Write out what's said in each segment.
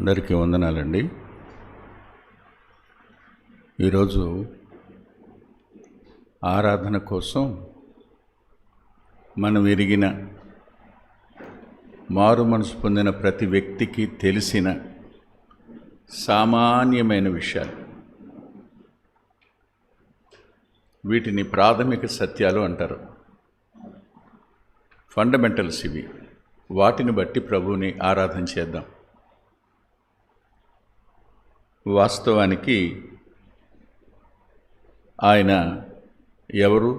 అందరికీ వందనాలండి. ఈరోజు ఆరాధన కోసం మనం ఎరిగిన మారు మనసు పొందిన ప్రతి వ్యక్తికి తెలిసిన సామాన్యమైన విషయాలు, వీటిని ప్రాథమిక సత్యాలు అంటారు. ఫండమెంటల్స్ ఇవి. వాటిని బట్టి ప్రభువుని ఆరాధన చేద్దాం. వాస్తవానికి ఆయన ఎవరు?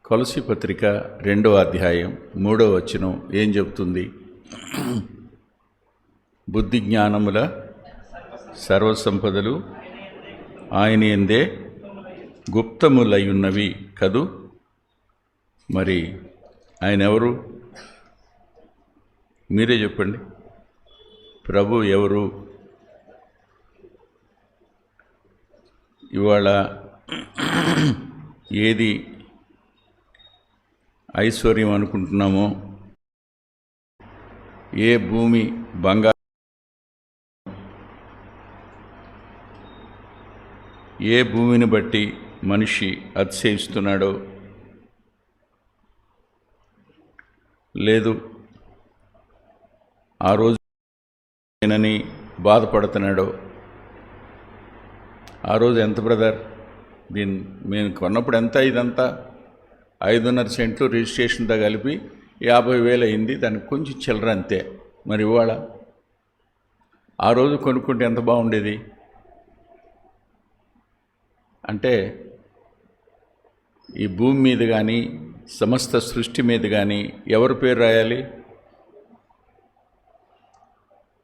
కొలసీ పత్రిక 2వ అధ్యాయం 3వ వచనం ఏం చెబుతుంది? బుద్ధి జ్ఞానముల సర్వసంపదలు ఆయన యందే గుప్తములయ్యున్నవి కదూ. మరి ఆయన ఎవరు? మీరే చెప్పండి. ప్రభు ఎవరు? ఇవాళ ఏది ఐశ్వర్యం అనుకుంటున్నామో, ఏ భూమి బంగారం, ఏ భూమిని బట్టి మనిషి అతిశయిస్తున్నాడో, లేదు ఆ రోజు నేనని బాధపడుతున్నాడో, ఆ రోజు ఎంత బ్రదర్ మేము కొన్నప్పుడు ఎంత? ఇదంతా 5.5 సెంట్లు రిజిస్ట్రేషన్తో కలిపి 50,000 అయింది, దానికి కొంచెం చిల్లర అంతే. మరి ఇవాళ ఆ రోజు కొనుక్కుంటే ఎంత బాగుండేది? అంటే ఈ భూమి మీద కానీ సమస్త సృష్టి మీద కానీ ఎవరి పేరు రాయాలి?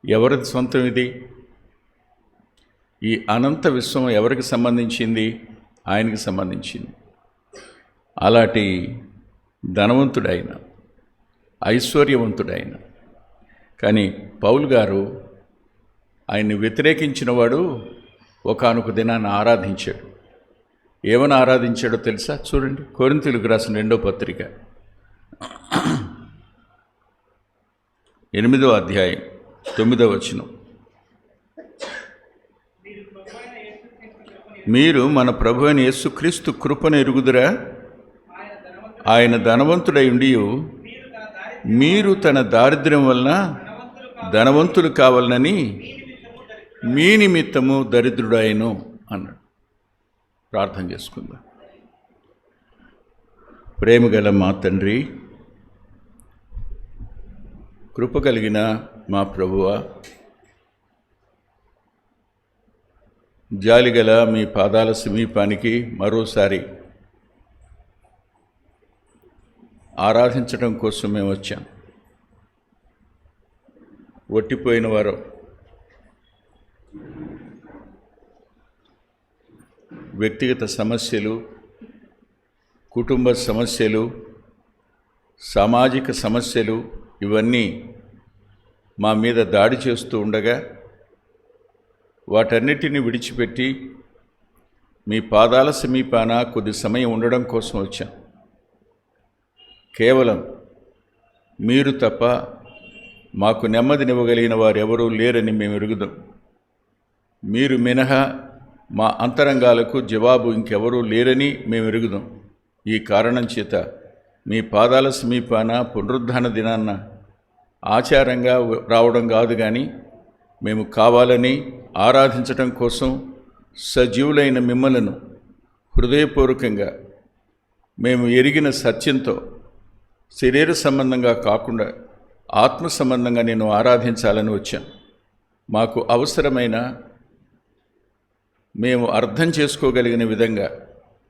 ఎవరిది సొంతం ఇది? ఈ అనంత విశ్వం ఎవరికి సంబంధించింది? ఆయనకి సంబంధించింది. అలాంటి ధనవంతుడైన, ఐశ్వర్యవంతుడైన, కానీ పౌలు గారు ఆయన్ని వ్యతిరేకించిన వాడు ఒకానొక దినాన్ని ఆరాధించాడు. ఏమని ఆరాధించాడో తెలుసా? చూడండి, కొరింథీయులకు రాసిన 2వ పత్రిక 8వ అధ్యాయం 9వ వచనం. మీరు మన ప్రభు అయిన యేసుక్రీస్తు కృపను ఎరుగుదురా? ఆయన ధనవంతుడై ఉండి మీరు తన దారిద్ర్యం వలన ధనవంతులు కావాలని మీ నిమిత్తము దరిద్రుడాయను అన్నాడు. ప్రార్థన చేసుకుందాం. ప్రేమగల మా తండ్రి, కృప కలిగిన మా ప్రభువా, జాలిగల మీ పాదాల సమీపానికి మరోసారి ఆరాధించడం కోసం మేము వచ్చాం. ఒట్టిపోయిన వారు, వ్యక్తిగత సమస్యలు, కుటుంబ సమస్యలు, సామాజిక సమస్యలు, ఇవన్నీ మా మీద దాడి చేస్తూ ఉండగా వాటన్నిటిని విడిచిపెట్టి మీ పాదాల సమీపాన కొద్ది సమయం ఉండడం కోసం వచ్చాం. కేవలం మీరు తప్ప మాకు నెమ్మదినివ్వగలిగిన వారు ఎవరూ లేరని మేము ఎరుగుదాం. మీరు మినహా మా అంతరంగాలకు జవాబు ఇంకెవరూ లేరని మేము ఎరుగుదాం. ఈ కారణం చేత మీ పాదాల సమీపాన పునరుద్ధాన దినాన్న ఆచారంగా రావడం కాదు, కానీ మేము కావాలని ఆరాధించటం కోసం సజీవులైన మిమ్మలను హృదయపూర్వకంగా మేము ఎరిగిన సత్యంతో శరీర సంబంధంగా కాకుండా ఆత్మ సంబంధంగా నేను ఆరాధించాలని వచ్చాం. మాకు అవసరమైన, మేము అర్థం చేసుకోగలిగిన విధంగా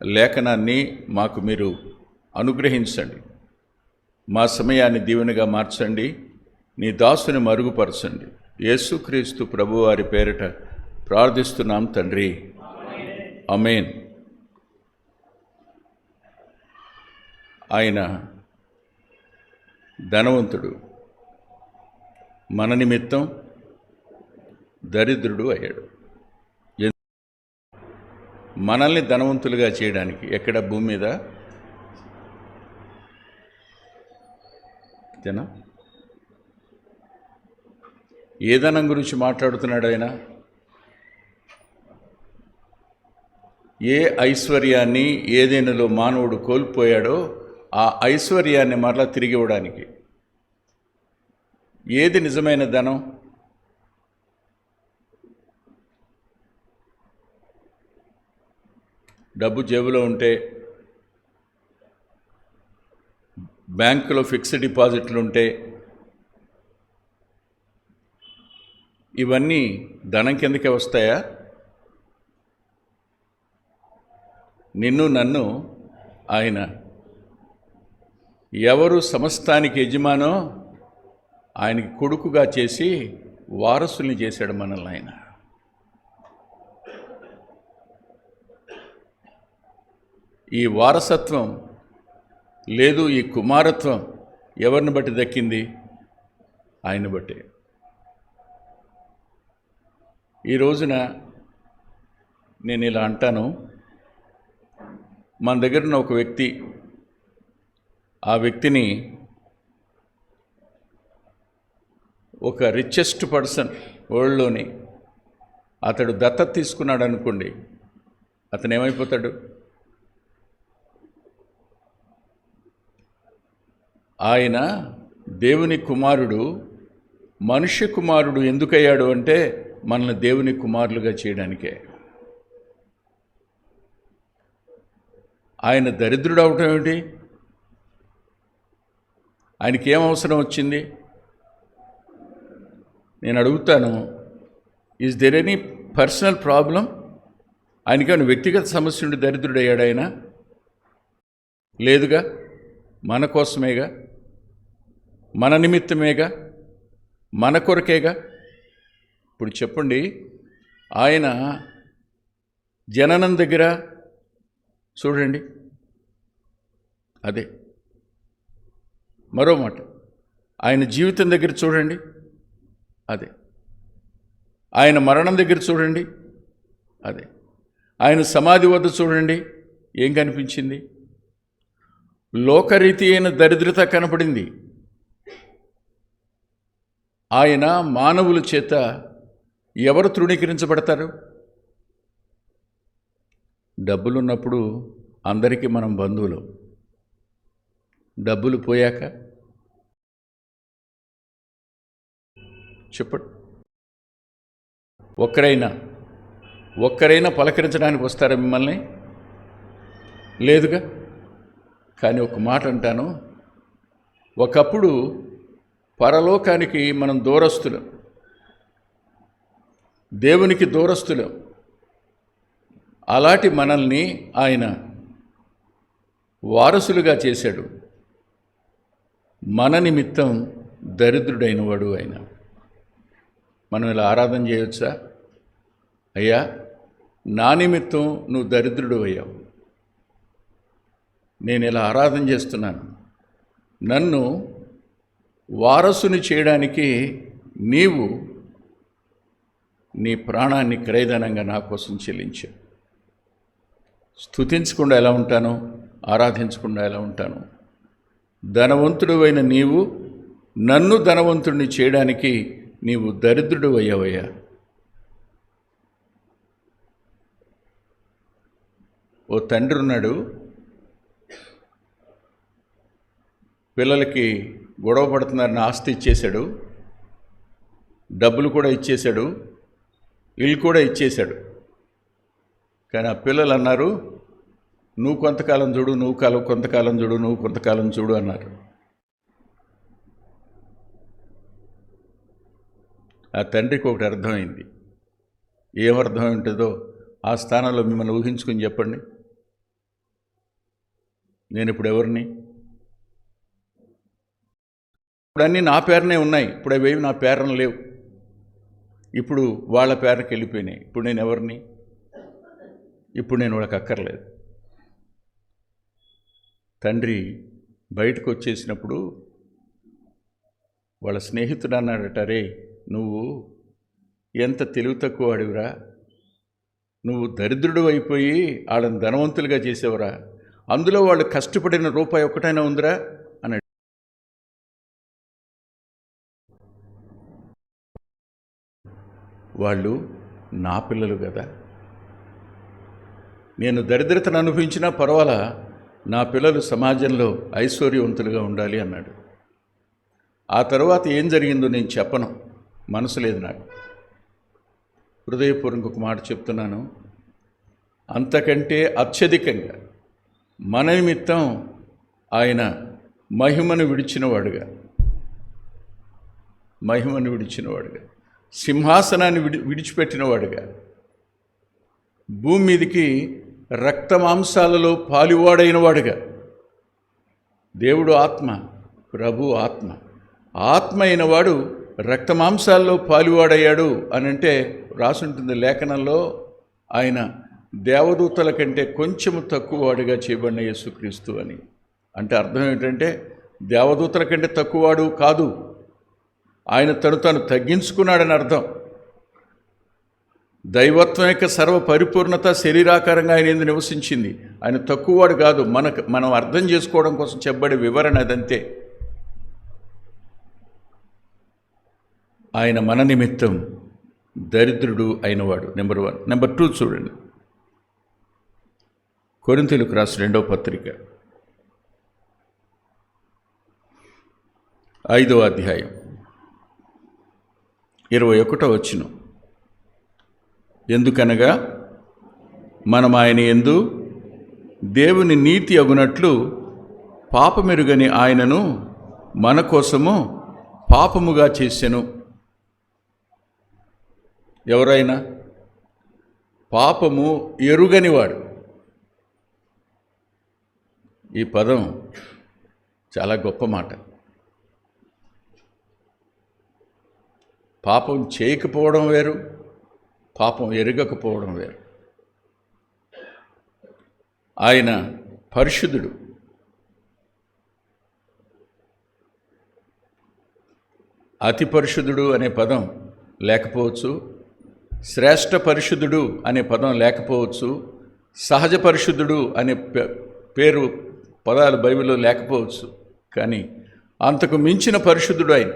లేఖనాన్ని మాకు మీరు అనుగ్రహించండి. మా సమయాన్ని దీవెనగా మార్చండి. నీ దాసుని మరుగుపరచండి. యేసుక్రీస్తు ప్రభువారి పేరిట ప్రార్థిస్తున్నాం తండ్రి, ఆమేన్. ఆయన ధనవంతుడు, మన నిమిత్తం దరిద్రుడు అయ్యాడు. మనల్ని ధనవంతులుగా చేయడానికి. ఎక్కడ? భూమి మీద. ఏ ధనం గురించి మాట్లాడుతున్నాడు ఆయన? ఏ ఐశ్వర్యాన్ని ఏదైనాలో మానవుడు కోల్పోయాడో ఆ ఐశ్వర్యాన్ని మరలా తిరిగి ఇవ్వడానికి. ఏది నిజమైన ధనం? డబ్బు జేబులో ఉంటే, బ్యాంకులో ఫిక్స్డ్ డిపాజిట్లు ఉంటే, ఇవన్నీ ధనం కిందకే వస్తాయా? నిన్ను నన్ను ఆయన ఎవరు సమస్తానికి యజమానో ఆయనకి కొడుకుగా చేసి వారసుల్ని చేశాడు మనల్ని ఆయన. ఈ వారసత్వం లేదు, ఈ కుమారత్వం ఎవరిని బట్టి దక్కింది? ఆయన బట్టి. ఈ రోజున నేను ఇలా అంటాను, మన దగ్గర ఉన్న ఒక వ్యక్తి, ఆ వ్యక్తిని ఒక రిచెస్ట్ పర్సన్ వరల్డ్లోని అతడు దత్తత తీసుకున్నాడు అనుకోండి, అతను ఏమైపోతాడు? ఆయన దేవుని కుమారుడు. మనుష్య కుమారుడు ఎందుకయ్యాడు అంటే మనల్ని దేవుని కుమారులుగా చేయడానికే. ఆయన దరిద్రుడు అవటం ఏమిటి? ఆయనకి ఏం అవసరం వచ్చింది? నేను అడుగుతాను, is there any personal problem? ఆయనకేమైనా వ్యక్తిగత సమస్య ఉండి దరిద్రుడయ్యాడు ఆయన? లేదుగా. మన కోసమేగా, మన నిమిత్తమేగా, మన కొరకేగా. ఇప్పుడు చెప్పండి, ఆయన జననం దగ్గర చూడండి, అదే. మరో మాట, ఆయన జీవితం దగ్గర చూడండి, అదే. ఆయన మరణం దగ్గర చూడండి, అదే. ఆయన సమాధి వద్ద చూడండి, ఏం కనిపించింది? లోకరీతి అయిన దరిద్రత కనపడింది. ఆయన మానవుల చేత ఎవరు తృణీకరించబడతారు? డబ్బులున్నప్పుడు అందరికీ మనం బంధువులు. డబ్బులు పోయాక చెప్పండి, ఒక్కరైనా పలకరించడానికి వస్తారా మిమ్మల్ని? లేదుగా. కానీ ఒక మాట అంటాను, ఒకప్పుడు పరలోకానికి మనం దూరస్తులం, దేవునికి దూరస్తులం. అలాంటి మనల్ని ఆయన వారసులుగా చేశాడు. మన నిమిత్తం దరిద్రుడైన వాడు ఆయన. మనం ఇలా ఆరాధన చేయొచ్చా? అయ్యా, నా నిమిత్తం నువ్వు దరిద్రుడు అయ్యావు, నేను ఇలా ఆరాధన చేస్తున్నాను. నన్ను వారసుని చేయడానికి నీవు నీ ప్రాణాన్ని క్రయధనంగా నా కోసం చెల్లించావు. స్తుతించకుండా ఎలా ఉంటాను? ఆరాధించకుండా ఎలా ఉంటాను? ధనవంతుడు అయిన నీవు నన్ను ధనవంతుడిని చేయడానికి నీవు దరిద్రుడు అయ్యావయ్యా. ఓ తండ్రి ఉన్నాడు, పిల్లలకి గొడవ పడుతున్నారని ఆస్తి ఇచ్చేశాడు, డబ్బులు కూడా ఇచ్చేశాడు, ఇల్లు కూడా ఇచ్చేశాడు. కానీ ఆ పిల్లలు అన్నారు, నువ్వు కొంతకాలం చూడు, కొంతకాలం చూడు, నువ్వు కొంతకాలం చూడు అన్నారు. ఆ తండ్రికి ఒకటి అర్థమైంది. ఏమర్థమై ఉంటుందో ఆ స్థానంలో మిమ్మల్ని ఊహించుకుని చెప్పండి. నేను ఇప్పుడు ఎవరిని? ఇప్పుడు అన్నీ నా పేరునే ఉన్నాయి, ఇప్పుడు అవేవి నా పేరున లేవు, ఇప్పుడు వాళ్ళ పేరుకి వెళ్ళిపోయినాయి. ఇప్పుడు నేను ఎవరిని? ఇప్పుడు నేను వాళ్ళకి అక్కర్లేదు. తండ్రి బయటకు వచ్చేసినప్పుడు వాళ్ళ స్నేహితుడు అన్నాడట, రే నువ్వు ఎంత తెలివి తక్కువ వాడివిరా, నువ్వు దరిద్రుడు అయిపోయి వాళ్ళని ధనవంతులుగా చేసేవరా, అందులో వాళ్ళు కష్టపడిన రూపాయి ఒక్కటైనా ఉందిరా వాళ్ళు నా పిల్లలు కదా. నేను దరిద్రతను అనుభవించినా పర్వాలా, నా పిల్లలు సమాజంలో ఐశ్వర్యవంతులుగా ఉండాలి అన్నాడు. ఆ తర్వాత ఏం జరిగిందో నేను చెప్పను, మనసు లేదు నాకు. హృదయపూర్వక ఒక మాట చెప్తున్నాను, అంతకంటే అత్యధికంగా మన నిమిత్తం ఆయన మహిమను విడిచినవాడుగా, సింహాసనాన్ని విడిచిపెట్టినవాడుగా, భూమి మీదికి రక్తమాంసాలలో పాలువాడైనవాడుగా, దేవుడు ఆత్మ, ప్రభు ఆత్మ, ఆత్మ అయినవాడు రక్తమాంసాల్లో పాలువాడయ్యాడు అని అంటే రాసుంటుంది లేఖనంలో. ఆయన దేవదూతల కంటే కొంచెము తక్కువ వాడుగా చేయబడిన యేసుక్రీస్తు అని అంటే అర్థం ఏంటంటే దేవదూతల కంటే తక్కువవాడు కాదు, ఆయన తను తగ్గించుకున్నాడని అర్థం. దైవత్వం యొక్క సర్వ పరిపూర్ణత శరీరాకారంగా ఆయన ఎందు నివసించింది. ఆయన తక్కువవాడు కాదు. మనం అర్థం చేసుకోవడం కోసం చెప్పబడే వివరణ అదంతే. ఆయన మన నిమిత్తం దరిద్రుడు అయినవాడు, నెంబర్ 1. నెంబర్ 2 చూడండి, కొరింథీయులకు రాసిన 2వ పత్రిక 5వ అధ్యాయం 21వ వచనం. ఎందుకనగా మనం ఆయన యందు దేవుని నీతి అగునట్లు పాపమెరుగని ఆయనను మన కోసము పాపముగా చేసెను. ఎవరైనా పాపము ఎరుగనివాడు. ఈ పదం చాలా గొప్ప మాట. పాపం చేయకపోవడం వేరు, పాపం ఎరగకపోవడం వేరు. ఆయన పరిశుద్ధుడు. అతి పరిశుద్ధుడు అనే పదం లేకపోవచ్చు, శ్రేష్ఠ పరిశుద్ధుడు అనే పదం లేకపోవచ్చు, సహజ పరిశుద్ధుడు అనే పదాలు బైబిల్లో లేకపోవచ్చు, కానీ అంతకు మించిన పరిశుద్ధుడు ఆయన.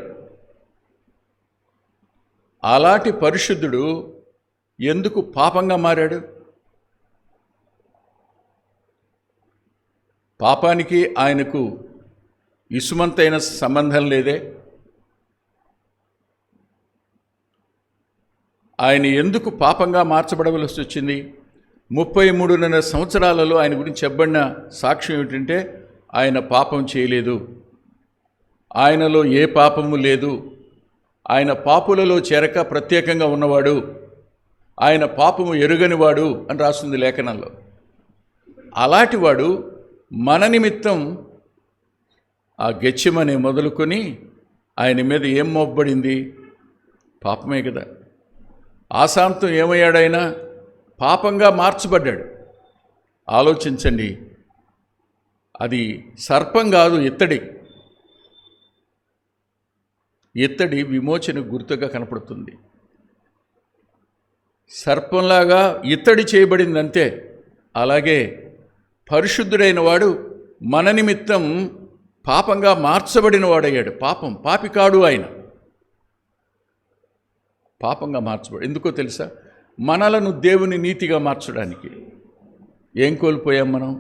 అలాంటి పరిశుద్ధుడు ఎందుకు పాపంగా మారాడు? పాపానికి ఆయనకు ఇసుమంతైన సంబంధం లేదే. ఆయన ఎందుకు పాపంగా మార్చబడవలసి వచ్చింది? 33 సంవత్సరాలలో ఆయన గురించి చెప్పబడిన సాక్ష్యం ఏమిటంటే ఆయన పాపం చేయలేదు, ఆయనలో ఏ పాపము లేదు, ఆయన పాపులలో చేరక ప్రత్యేకంగా ఉన్నవాడు, ఆయన పాపము ఎరుగనివాడు అని రాస్తుంది లేఖనంలో. అలాంటివాడు మన నిమిత్తం ఆ గెత్సెమనే మొదలుకొని ఆయన మీద ఏం మోపబడింది? పాపమే కదా. ఆశాంతం ఏమయ్యాడైనా? పాపంగా మార్చబడ్డాడు. ఆలోచించండి, అది సర్పం కాదు, ఇత్తడి విమోచన గుర్తుగా కనపడుతుంది. సర్పంలాగా ఇత్తడి చేయబడిందంతే. అలాగే పరిశుద్ధుడైన వాడు మన నిమిత్తం పాపంగా మార్చబడిన వాడయ్యాడు. పాపికాడు ఆయన, పాపంగా మార్చబడి. ఎందుకో తెలుసా? మనలను దేవుని నీతిగా మార్చడానికి. ఏం కోల్పోయాం మనం?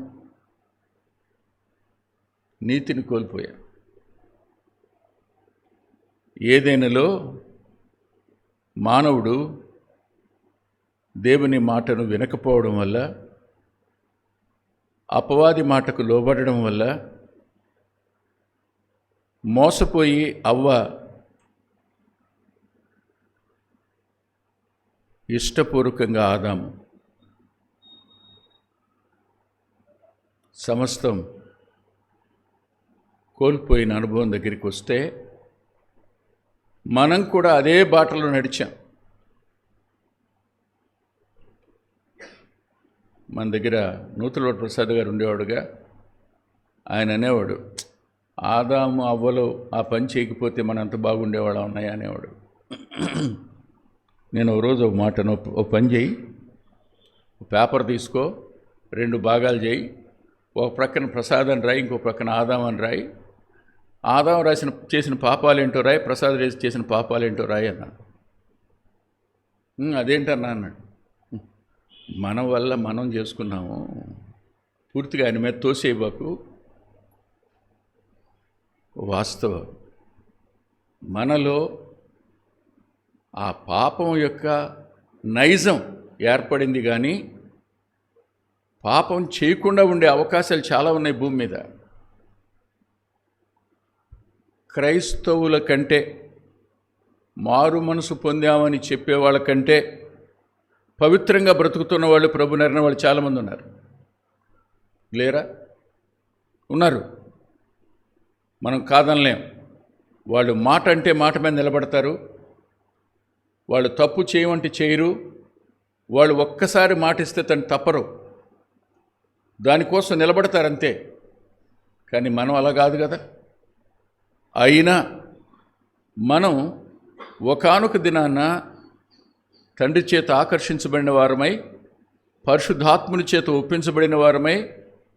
నీతిని కోల్పోయాం. ఏదైనాలో మానవుడు దేవుని మాటను వినకపోవడం వల్ల, అపవాది మాటకు లోబడడం వల్ల మోసపోయి అవ్వ ఇష్టపూర్వకంగా ఆదాము సమస్తం కోల్పోయిన అనుభవం దగ్గరికి వస్తే మనం కూడా అదే బాటలో నడిచాం. మన దగ్గర నూతలవాడ ప్రసాద్ గారు ఉండేవాడుగా. ఆయన అనేవాడు, ఆదాము అవ్వలో ఆ పని చేయకపోతే మనం అంత బాగుండేవాళ్ళ ఉన్నాయా అనేవాడు. నేను ఓ రోజు ఒక మాట, ఓ పని చేయి, పేపర్ తీసుకో, 2 భాగాలు చేయి, ఒక ప్రక్కన ప్రసాద్ అని రాయి, ఇంకో ప్రక్కన ఆదాం అని రాయి. ఆదాం చేసిన పాపాలేంటో రాయి, ప్రసాద్ చేసిన పాపాలేంటో రాయి అన్నాడు. అదేంటన్నా అన్నాడు. మన వల్ల మనం చేసుకున్నాము, పూర్తిగా ఆయన మీద తోసేయబాకు. వాస్తవం, మనలో ఆ పాపం యొక్క నైజం ఏర్పడింది, కానీ పాపం చేయకుండా ఉండే అవకాశాలు చాలా ఉన్నాయి భూమి మీద. క్రైస్తవుల కంటే, మారు మనసు పొందామని చెప్పేవాళ్ళ కంటే పవిత్రంగా బ్రతుకుతున్న వాళ్ళు, ప్రభు నరిన వాళ్ళు చాలామంది ఉన్నారు. లేరా? ఉన్నారు. మనం కాదనలేం. వాళ్ళు మాట అంటే మాట మీద నిలబడతారు. వాళ్ళు తప్పు చేయమంటే చేయరు. వాళ్ళు ఒక్కసారి మాటిస్తే తను తప్పరు, దానికోసం నిలబడతారంతే. కానీ మనం అలా కాదు కదా. అయినా మనం ఒకానొక దినాన తండ్రి చేత ఆకర్షించబడిన వారమై, పరిశుద్ధాత్ముని చేత ఒప్పించబడిన వారమై,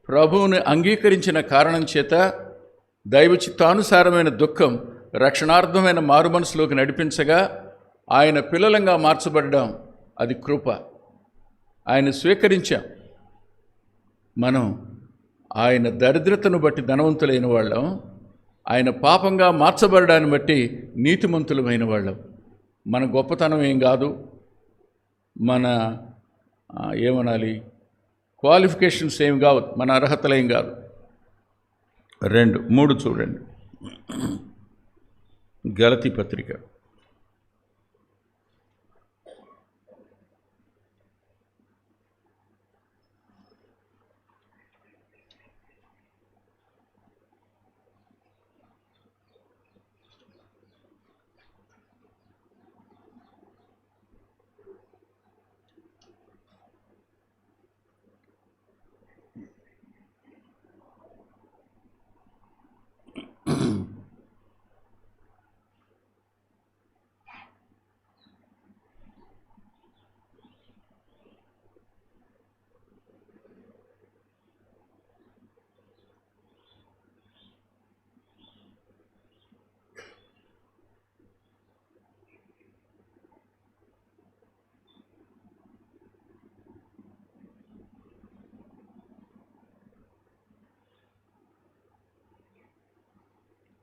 ప్రభువుని అంగీకరించిన కారణం చేత దైవ చిత్తానుసారమైన దుఃఖం రక్షణార్థమైన మారు మనసులోకి నడిపించగా ఆయన పిల్లలంగా మార్చబడ్డాం. అది కృప. ఆయన స్వీకరించాం. మనం ఆయన దరిద్రతను బట్టి ధనవంతులైన వాళ్ళం, ఆయన పాపంగా మార్చబడడాన్ని బట్టి నీతిమంతులమైన వాళ్ళం. మన గొప్పతనం ఏం కాదు, మన ఏమనాలి, క్వాలిఫికేషన్స్ ఏం కావు, మన అర్హతలేం కాదు. 2, 3 చూడండి. గలతీ పత్రిక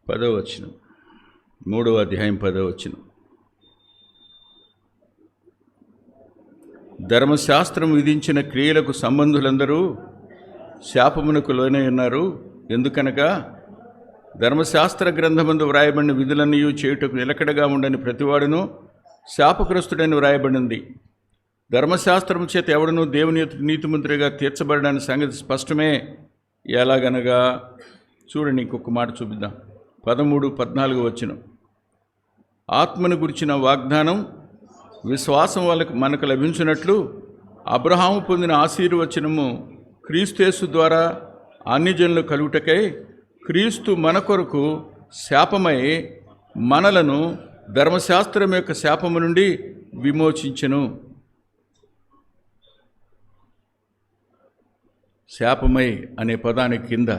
10వ వచనం, 3వ అధ్యాయం 10వ వచనం. ధర్మశాస్త్రం విధించిన క్రియలకు సంబంధులందరూ శాపమునకు లోనై ఉన్నారు. ఎందుకనగా ధర్మశాస్త్ర గ్రంథమందు వ్రాయబడిన విధులన్నీ చేయుటకు నిలకడగా ఉండని ప్రతివాడును శాపగ్రస్తుడని వ్రాయబడింది. ధర్మశాస్త్రము చేత ఎవడనూ దేవుని నీతిమంతుడిగా తీర్చబడడానికి సంగతి స్పష్టమే. ఎలాగనగా చూడండి, ఇంకొక మాట చూపిద్దాం. 13, 14 వచనం. ఆత్మను గురించిన వాగ్దానం విశ్వాసం వాళ్ళకు మనకు లభించినట్లు అబ్రహాము పొందిన ఆశీర్వచనము క్రీస్తు ద్వారా అన్యజనులు కలుగుటకై క్రీస్తు మన కొరకు శాపమై మనలను ధర్మశాస్త్రం యొక్క శాపము నుండి విమోచించెను. శాపమై అనే పదానికి కింద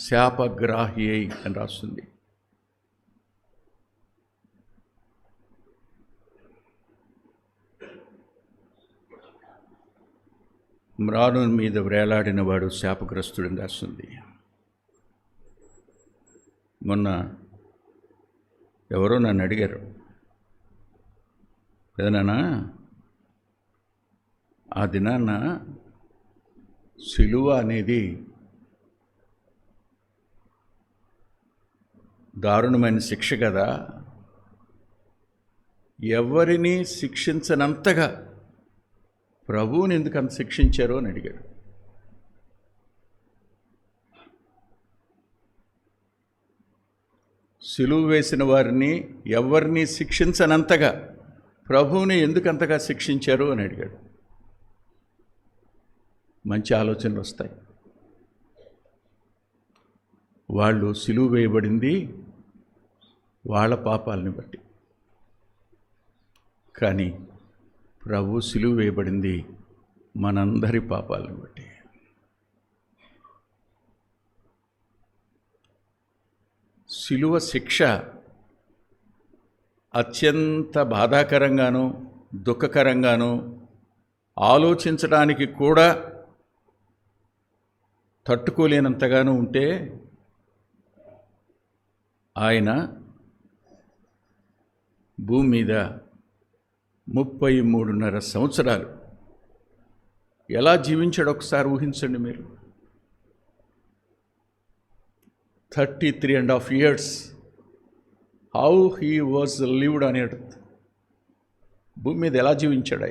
శాపగ్రాహి అని రాస్తుంది. మ్రాను మీద వ్రేలాడిన వాడు శాపగ్రస్తుడని రాస్తుంది. మొన్న ఎవరో నన్ను అడిగారు, ఏదన్నా ఆ దినాన్న సిలువ అనేది దారుణమైన శిక్ష కదా, ఎవరిని శిక్షించనంతగా ప్రభువుని ఎందుకు అంత శిక్షించారో అని అడిగాడు. సిలువ వేసిన వారిని ఎవరిని శిక్షించనంతగా ప్రభువుని ఎందుకు అంతగా శిక్షించారు అని అడిగాడు. మంచి ఆలోచనలు వస్తాయి. వాళ్ళు సిలువ వేయబడింది వాళ్ళ పాపాలని బట్టి, కానీ ప్రభు సిలువ వేయబడింది మనందరి పాపాలను బట్టి. సిలువ శిక్ష అత్యంత బాధాకరంగాను దుఃఖకరంగాను, ఆలోచించడానికి కూడా తట్టుకోలేనంతగానూ ఉంటే ఆయన భూమి మీద 33.5 సంవత్సరాలు ఎలా జీవించాడు ఒకసారి ఊహించండి మీరు. 33.5 years how he was lived on earth. భూమి మీద ఎలా జీవించాడు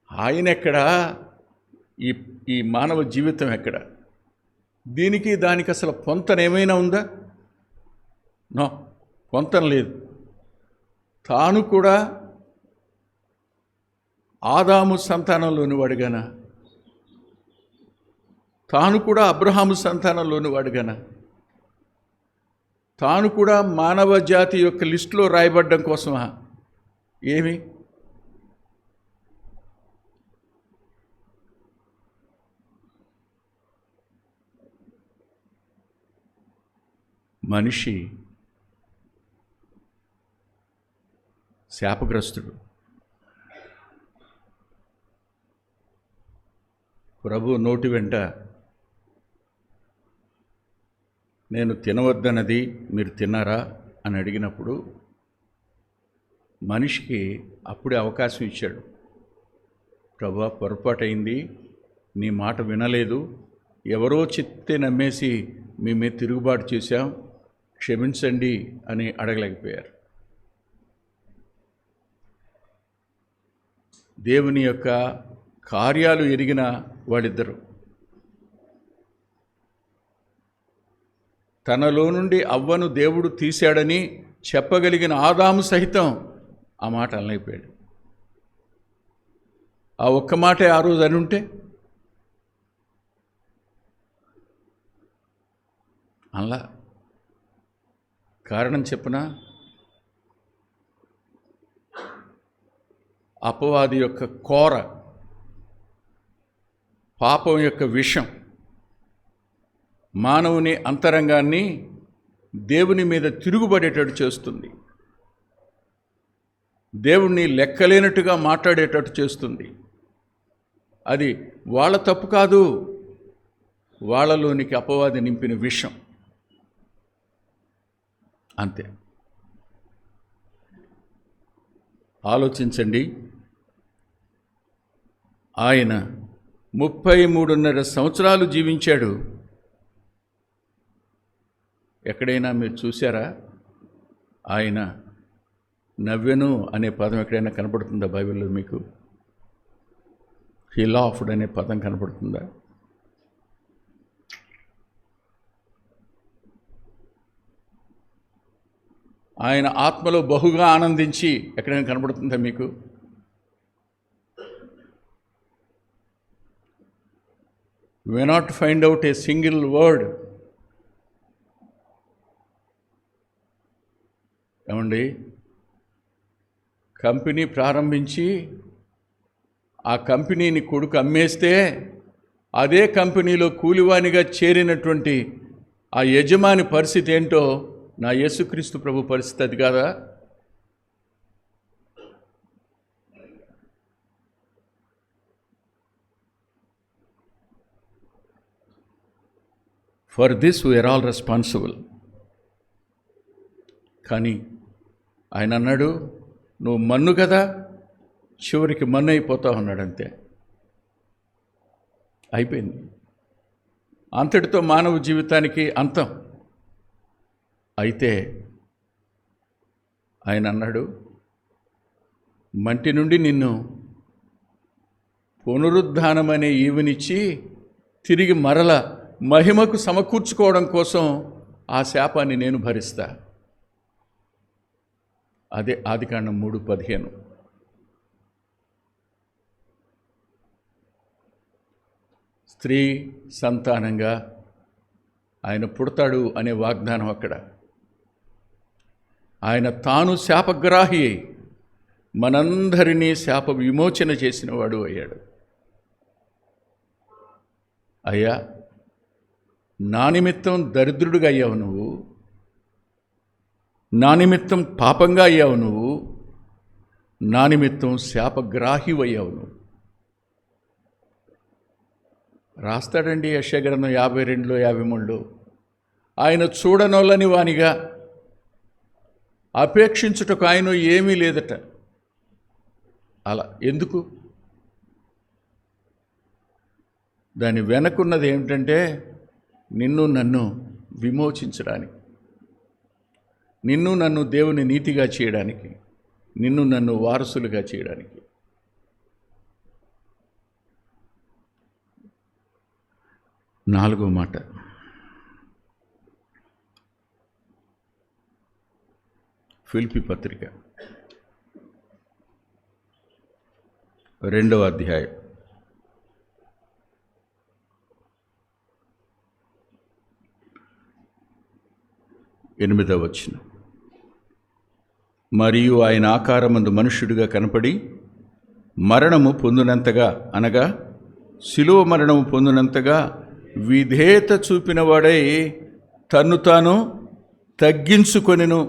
ఆయన ఎక్కడా, ఈ మానవ జీవితం ఎక్కడ? దీనికి దానికి అసలు పొంతన ఏమైనా ఉందా? నో, పొంతన లేదు. తాను కూడా ఆదాము సంతానంలోని వాడుగానా? తాను కూడా అబ్రహాము సంతానంలోని వాడుగానా? తాను కూడా మానవ జాతి యొక్క లిస్టులో రాయబడ్డం కోసమా? ఏమి? మనిషి శాపగ్రస్తుడు. ప్రభు నోటి వెంట నేను తినవద్దన్నది మీరు తిన్నారా అని అడిగినప్పుడు మనిషికి అప్పుడే అవకాశం ఇచ్చాడు. ప్రభు, పొరపాటైంది, నీ మాట వినలేదు, ఎవరో చెప్తే నమ్మేసి మీ మీద తిరుగుబాటు చేశాం, క్షమించండి అని అడగలేకపోయారు. దేవుని యొక్క కార్యాలు ఎరిగిన వాళ్ళిద్దరు తనలో నుండి అవ్వను దేవుడు తీశాడని చెప్పగలిగిన ఆదాము సహితం ఆ మాట అనలేకపోయాడు. ఆ ఒక్క మాటే ఆ రోజు అని ఉంటే అలా కారణం చెప్పనా? అపవాది యొక్క కోర, పాపం యొక్క విషం మానవుని అంతరంగాన్ని దేవుని మీద తిరుగుబడేటట్టు చేస్తుంది. దేవుణ్ణి లెక్కలేనట్టుగా మాట్లాడేటట్టు చేస్తుంది. అది వాళ్ళ తప్పు కాదు, వాళ్ళలోనికి అపవాది నింపిన విషం అంతే. ఆలోచించండి, ఆయన 33.5 సంవత్సరాలు జీవించాడు. ఎక్కడైనా మీరు చూసారా ఆయన నవ్వెను అనే పదం ఎక్కడైనా కనపడుతుందా బైబిల్లో మీకు? హీ లాఫ్డ్ అనే పదం కనపడుతుందా? ఆయన ఆత్మలో బహుగా ఆనందించి ఎక్కడైనా కనపడుతుందా మీకు? We may not find out a single word. ఏమండి, కంపెనీ ప్రారంభించి ఆ కంపెనీని కొడుకు అమ్మేస్తే అదే కంపెనీలో కూలివానిగా చేరినటువంటి ఆ యజమాని పరిస్థితి ఏంటో నా యేసుక్రీస్తు ప్రభు పరిస్థితి అది కాదా? For this we are all responsible. కానీ ఆయన అన్నాడు, నువ్వు మన్ను కదా, చివరికి మన్ను అయిపోతావు అన్నాడు. అంతే, అయిపోయింది. అంతటితో మానవ జీవితానికి అంతం. అయితే ఆయన అన్నాడు, మంటి నుండి నిన్ను పునరుద్ధానమనే ఈవునిచ్చి తిరిగి మరల మహిమకు సమకూర్చుకోవడం కోసం ఆ శాపాన్ని నేను భరిస్తా. అదే ఆదికాండం 3:15. స్త్రీ సంతానంగా ఆయన పుడతాడు అనే వాగ్దానం అక్కడ. ఆయన తాను శాపగ్రాహి అయి మనందరినీ శాప విమోచన చేసిన వాడు అయ్యాడు. అయ్యా, నా నిమిత్తం దరిద్రుడిగా అయ్యావు నువ్వు, నా నిమిత్తం పాపంగా అయ్యావు నువ్వు, నా నిమిత్తం శాపగ్రాహివయ్యావు నువ్వు. రాస్తాడండి యెషయా గ్రంథం 52, 53. ఆయన చూడనొల్లని వానిగా, అపేక్షించుటకు ఆయన ఏమీ లేదట. అలా ఎందుకు? దాని వెనకున్నది ఏమిటంటే నిన్ను నన్ను విమోచించడానికి, నిన్ను నన్ను దేవుని నీతిగా చేయడానికి, నిన్ను నన్ను వారసులుగా చేయడానికి. నాలుగో మాట, ఫిలిప్పీ పత్రిక 2వ అధ్యాయం 8వ వచనం. మరియు ఆయన ఆకారమందు మనుష్యుడిగా కనపడి మరణము పొందినంతగా, అనగా శిలువ మరణము పొందినంతగా విధేయత చూపినవాడై తన్ను తాను తగ్గించుకొనెను.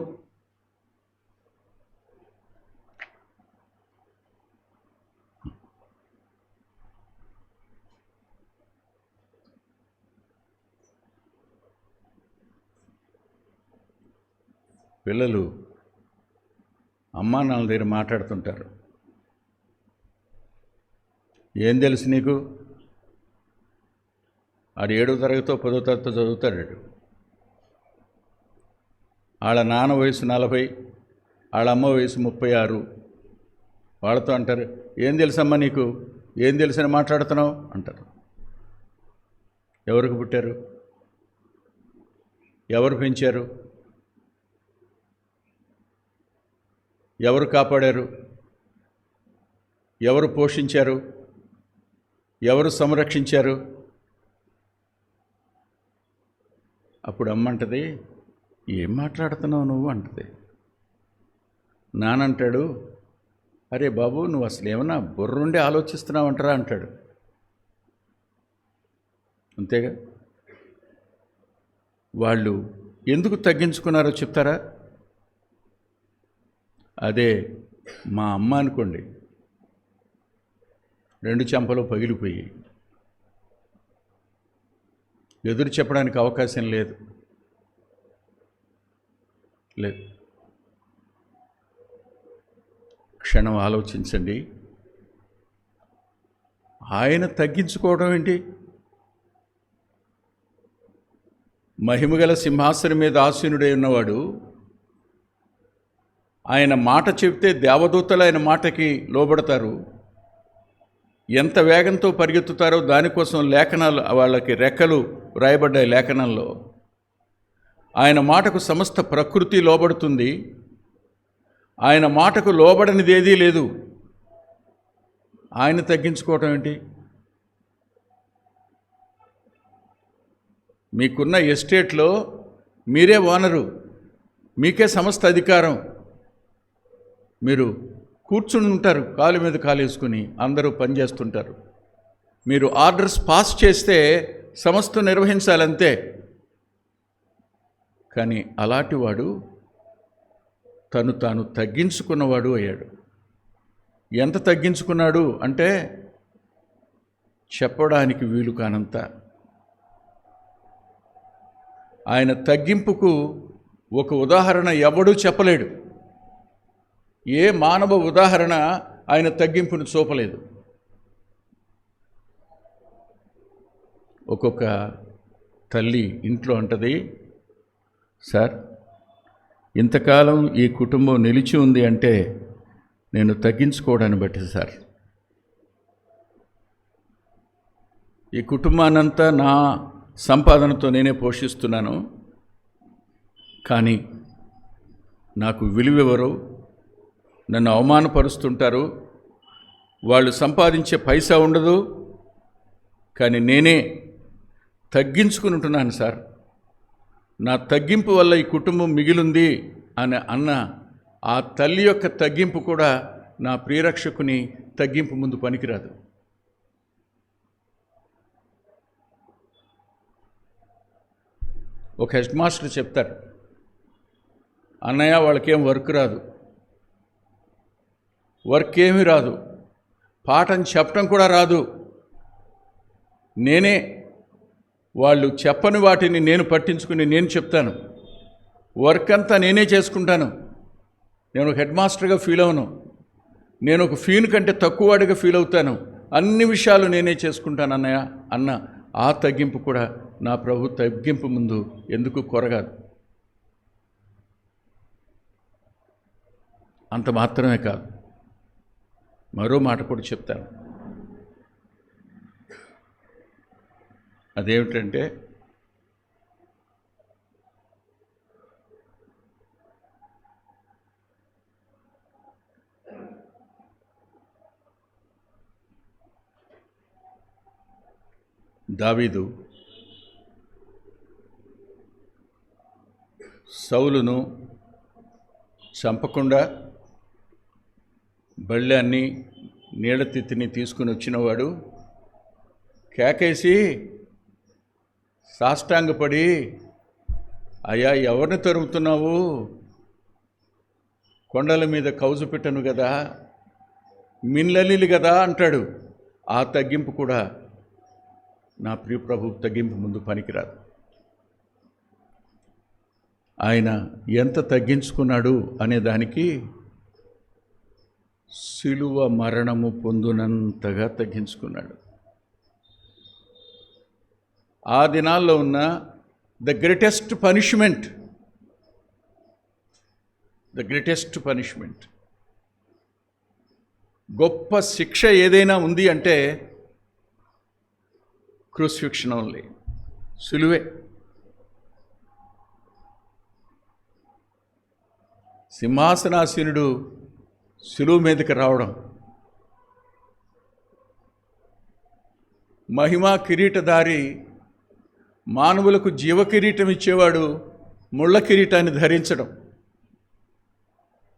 పిల్లలు అమ్మా నాన్న దగ్గర మాట్లాడుతుంటారు. ఏం తెలుసు నీకు? ఆడు 7వ తరగతో 10వ తరగతో చదువుతాడు. వాళ్ళ నాన్న వయసు 40, వాళ్ళ అమ్మ వయసు 36. వాళ్ళతో అంటారు, ఏం తెలుసమ్మా నీకు, ఏం తెలిసిన మాట్లాడుతున్నావు అంటారు. ఎవరికి పుట్టారు? ఎవరు పెంచారు? ఎవరు కాపాడారు? ఎవరు పోషించారు? ఎవరు సంరక్షించారు? అప్పుడు అమ్మంటది, ఏం మాట్లాడుతున్నావు నువ్వు అంటది. నానంటాడు, అరే బాబు నువ్వు అసలు ఏమన్నా బుర్రుండి ఆలోచిస్తున్నావంటరా అంటాడు. అంతేగా? వాళ్ళు ఎందుకు తగ్గించుకున్నారో చెప్తారా? అదే మా అమ్మ అనుకోండి, 2 చెంపలు పగిలిపోయి ఎదురు చెప్పడానికి అవకాశం లేదు. క్షణం ఆలోచించండి. ఆయన తగ్గించుకోవడం ఏంటి? మహిమగల సింహాసనం మీద ఆసీనుడై ఉన్నవాడు, ఆయన మాట చెప్తే దేవదూతలు ఆయన మాటకి లోబడతారు. ఎంత వేగంతో పరిగెత్తుతారో దానికోసం లేఖనాలు, వాళ్ళకి రెక్కలు వ్రాయబడ్డాయి లేఖనంలో. ఆయన మాటకు సమస్త ప్రకృతి లోబడుతుంది. ఆయన మాటకు లోబడనిది ఏదీ లేదు. ఆయన తగ్గించుకోవటం ఏంటి? మీకున్న ఎస్టేట్లో మీరే ఓనరు, మీకే సమస్త అధికారం. మీరు కూర్చుని ఉంటారు, కాలు మీద కాలు వేసుకుని, అందరూ పనిచేస్తుంటారు. మీరు ఆర్డర్స్ పాస్ చేస్తే సమస్త నిర్వహించాలంతే. కానీ అలాంటి వాడు తను తాను తగ్గించుకున్నవాడు అయ్యాడు. ఎంత తగ్గించుకున్నాడు అంటే చెప్పడానికి వీలు కానంత. ఆయన తగ్గింపుకు ఒక ఉదాహరణ ఎవడూ చెప్పలేడు. ఏ మానవ ఉదాహరణ ఆయన తగ్గింపును చూపలేదు. ఒక్కొక్క తల్లి ఇంట్లో అంటది, సార్ ఇంతకాలం ఈ కుటుంబం నిలిచి ఉంది అంటే నేను తగ్గించుకోవడాన్ని బట్టి సార్. ఈ కుటుంబాన్నంతా నా సంపాదనతో నేనే పోషిస్తున్నాను, కానీ నాకు విలువెవరు, నన్ను అవమానపరుస్తుంటారు, వాళ్ళు సంపాదించే పైసా ఉండదు, కానీ నేనే తగ్గించుకుని ఉంటున్నాను సార్. నా తగ్గింపు వల్ల ఈ కుటుంబం మిగిలింది అని అన్న ఆ తల్లి యొక్క తగ్గింపు కూడా నా ప్రియరక్షకుని తగ్గింపు ముందు పనికిరాదు. ఒక హెడ్ మాస్టర్ చెప్తారు, అన్నయ్య వాళ్ళకేం వర్క్ రాదు, వర్క్ ఏమీ రాదు, పాఠం చెప్పడం కూడా రాదు. నేనే వాళ్ళు చెప్పని వాటిని నేను పట్టించుకుని నేను చెప్తాను. వర్క్ అంతా నేనే చేసుకుంటాను. నేను ఒక హెడ్ మాస్టర్గా ఫీల్ అవను. నేను ఒక ఫీన్ కంటే తక్కువ వాడిగా ఫీల్ అవుతాను. అన్ని విషయాలు నేనే చేసుకుంటాను అన్నయ్య అన్న ఆ తగ్గింపు కూడా నా ప్రభు తగ్గింపు ముందు ఎందుకు కొరగాదు. అంత మాత్రమే కాదు, మరో మాట కూడా చెప్తాను. అదేమిటంటే, దావీదు సౌలును చంపకుండా బళ్ళాన్ని నీళ్ళతిత్తిని తీసుకుని వచ్చినవాడు కేకేసి సాష్టాంగపడి, అయ్యా ఎవరిని తరుముతున్నావు, కొండల మీద కౌజు పెట్టను కదా, మిన్లలీలు కదా అంటాడు. ఆ తగ్గింపు కూడా నా ప్రియ ప్రభు తగ్గింపు ముందు పనికిరాదు. ఆయన ఎంత తగ్గించుకున్నాడు అనే దానికి సిలువ మరణము పొందునంతగా తగ్గించుకున్నాడు. ఆ దినాల్లో ఉన్న ద గ్రేటెస్ట్ పనిష్మెంట్, గొప్ప శిక్ష ఏదైనా ఉంది అంటే క్రూసిఫిక్షన్ ఓన్లీ, సిలువే. సింహాసనాసీనుడు సిలువ మీదకి రావడం, మహిమా కిరీటధారి మానవులకు జీవ కిరీటం ఇచ్చేవాడు ముళ్ళ కిరీటాన్ని ధరించడం,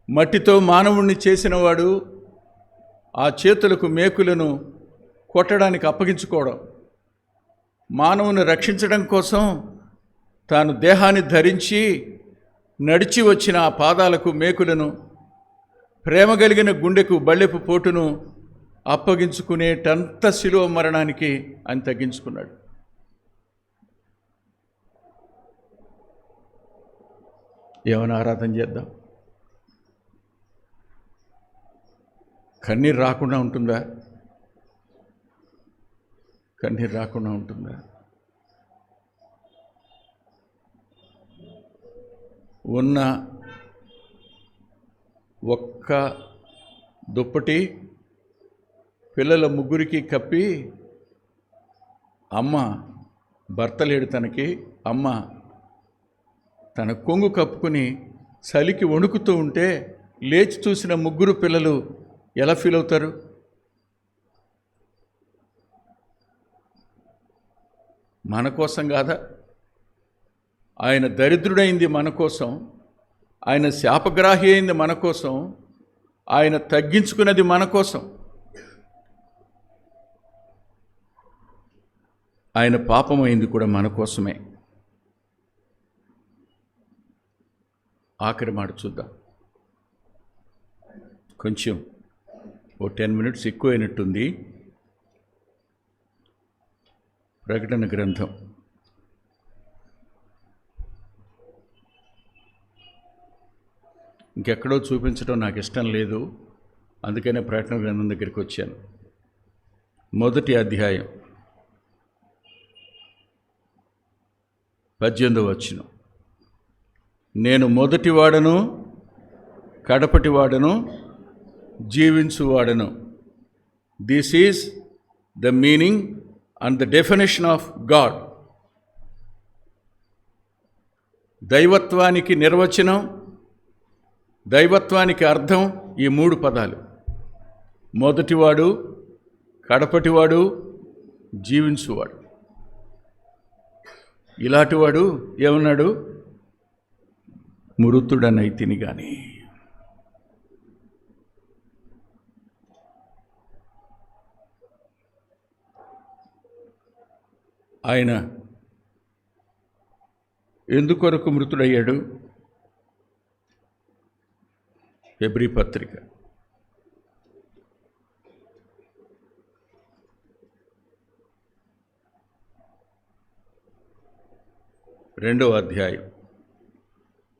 మట్టితో మానవుణ్ణి చేసినవాడు ఆ చేతులకు మేకులను కొట్టడానికి అప్పగించుకోవడం, మానవుని రక్షించడం కోసం తాను దేహాన్ని ధరించి నడిచి వచ్చిన ఆ పాదాలకు మేకులను, ప్రేమ కలిగిన గుండెకు బళ్ళెపు పోటును అప్పగించుకునేటంత శిలువ మరణానికి ఆయన తగ్గించుకున్నాడు. ఏమైనా ఆరాధన చేద్దాం? కన్నీరు రాకుండా ఉంటుందా? కన్నీరు రాకుండా ఉంటుందా? ఉన్న ఒక్క దుప్పటి పిల్లల ముగ్గురికి కప్పి, అమ్మ భర్త లేడు తనకి, అమ్మ తన కొంగు కప్పుకుని చలికి వణుకుతూ ఉంటే లేచి చూసిన ముగ్గురు పిల్లలు ఎలా ఫీల్ అవుతారు? మన కోసం కాదా? ఆయన దరిద్రుడైంది మన కోసం, ఆయన శాపగ్రాహి అయింది మన కోసం, ఆయన తగ్గించుకున్నది మన కోసం, ఆయన పాపమైంది కూడా మన కోసమే. ఆఖరి మాట చూద్దాం. కొంచెం ఓ 10 minutes ఎక్కువైనట్టుంది. ప్రకటన గ్రంథం ఇంకెక్కడో చూపించడం నాకు ఇష్టం లేదు, అందుకనే ప్రకటన గ్రంథం దగ్గరికి వచ్చాను. 1వ అధ్యాయం 18వ వచనం. నేను మొదటివాడను కడపటివాడను జీవించువాడను. This is the meaning and the definition of God. దైవత్వానికి నిర్వచనం, దైవత్వానికి అర్థం ఈ 3 పదాలు: మొదటివాడు, కడపటివాడు, జీవించువాడు. ఇలాంటివాడు ఏమన్నాడు? మృతుడనైతిని గాని. ఆయన ఎందుకొరకు మృతుడయ్యాడు? హెబ్రీ పత్రిక 2వ అధ్యాయం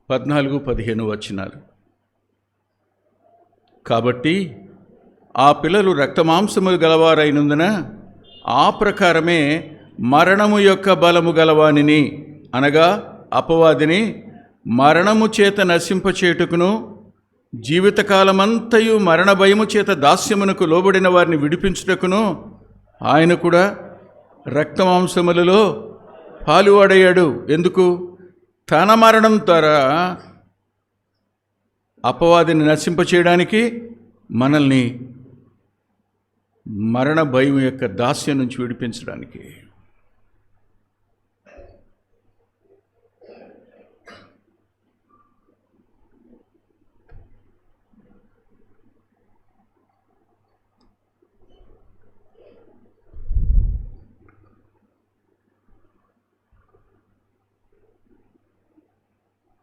14-15 వచనాలు. కాబట్టి ఆ పిల్లలు రక్తమాంసములు గలవారైనందున ఆ ప్రకారమే మరణము యొక్క బలము గలవానిని, అనగా అపవాదిని, మరణము చేత నశింపచేయుటకును జీవితకాలమంతయు మరణ భయము చేత దాస్యమునకు లోబడిన వారిని విడిపించుటకును ఆయన కూడా రక్తమాంసములలో పాలువాడయ్యాడు. ఎందుకు? తన మరణం ద్వారా అపవాదిని నశింపచేయడానికి, మనల్ని మరణ భయం యొక్క దాస్యం నుంచి విడిపించడానికి.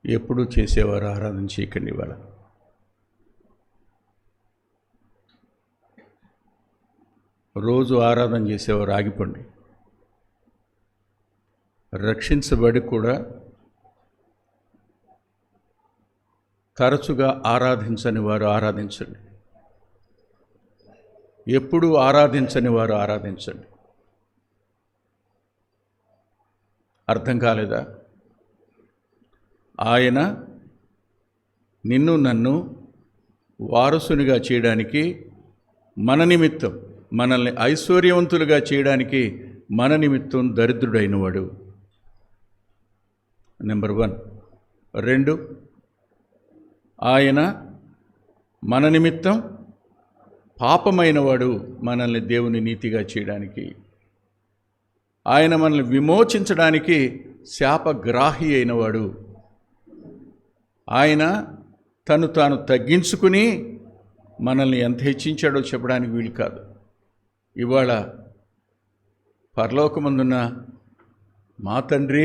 ఎప్పుడూ చేసేవారు ఆరాధన చేయకండి. ఇవాళ రోజు ఆరాధన చేసేవారు ఆగిపోండి. రక్షించబడి కూడా తరచుగా ఆరాధించని వారు ఆరాధించండి. ఎప్పుడూ ఆరాధించని వారు ఆరాధించండి. అర్థం కాలేదా? ఆయన నిన్ను నన్ను వారసునిగా చేయడానికి, మన నిమిత్తం మనల్ని ఐశ్వర్యవంతులుగా చేయడానికి మన నిమిత్తం దరిద్రుడైనవాడు. నెంబర్ 1. 2, ఆయన మన నిమిత్తం పాపమైనవాడు, మనల్ని దేవుని నీతిగా చేయడానికి. ఆయన మనల్ని విమోచించడానికి శాపగ్రాహి అయినవాడు. ఆయన తను తాను తగ్గించుకుని మనల్ని ఎంత హెచ్చించాడో చెప్పడానికి వీలు కాదు. ఇవాళ పరలోకమందున్న మా తండ్రి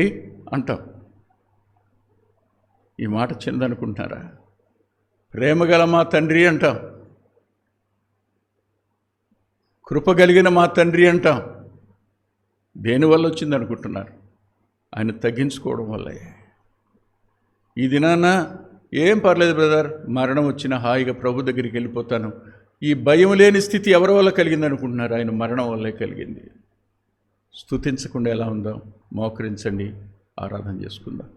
అంటాం. ఈ మాట చిన్నదనుకుంటున్నారా? ప్రేమగల మా తండ్రి అంటాం, కృపగలిగిన మా తండ్రి అంటాం. దేనివల్ల వచ్చింది అనుకుంటున్నారు? ఆయన తగ్గించుకోవడం వల్లే. ఈ దినాన ఏం పర్లేదు బ్రదర్, మరణం వచ్చిన హాయిగా ప్రభు దగ్గరికి వెళ్ళిపోతాను. ఈ భయం లేని స్థితి ఎవరి వల్ల కలిగింది అనుకుంటున్నారు? ఆయన మరణం వల్లే కలిగింది. స్తుతించకుండా ఎలా ఉందాం? మోకరించండి, ఆరాధన చేసుకుందాం.